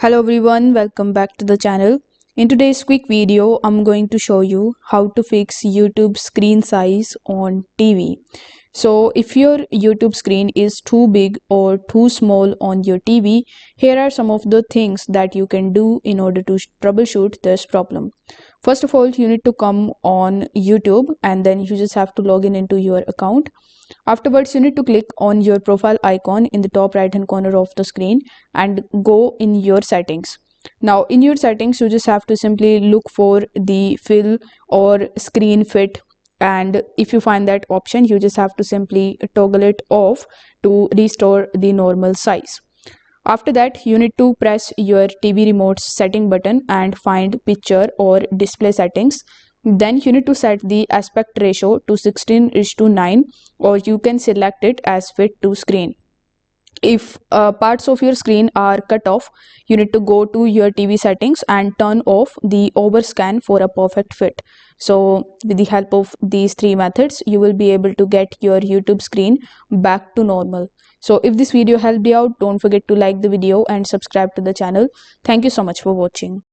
Hello everyone, welcome back to the channel. In today's quick video, I'm going to show you how to fix YouTube screen size on TV. So if your YouTube screen is too big or too small on your TV, here are some of the things that you can do in order to troubleshoot this problem. First of all, you need to come on YouTube and then you just have to log in into your account. Afterwards, you need to click on your profile icon in the top right hand corner of the screen and go in your settings. Now in your settings, you just have to simply look for the fill or screen fit, and if you find that option, you just have to simply toggle it off to restore the normal size. After that, you need to press your TV remote's setting button and find picture or display settings. Then you need to set the aspect ratio to 16:9, or you can select it as fit to screen. If parts of your screen are cut off, you need to go to your TV settings and turn off the overscan for a perfect fit. So with the help of these three methods, you will be able to get your YouTube screen back to normal. So if this video helped you out, don't forget to like the video and subscribe to the channel. Thank you so much for watching.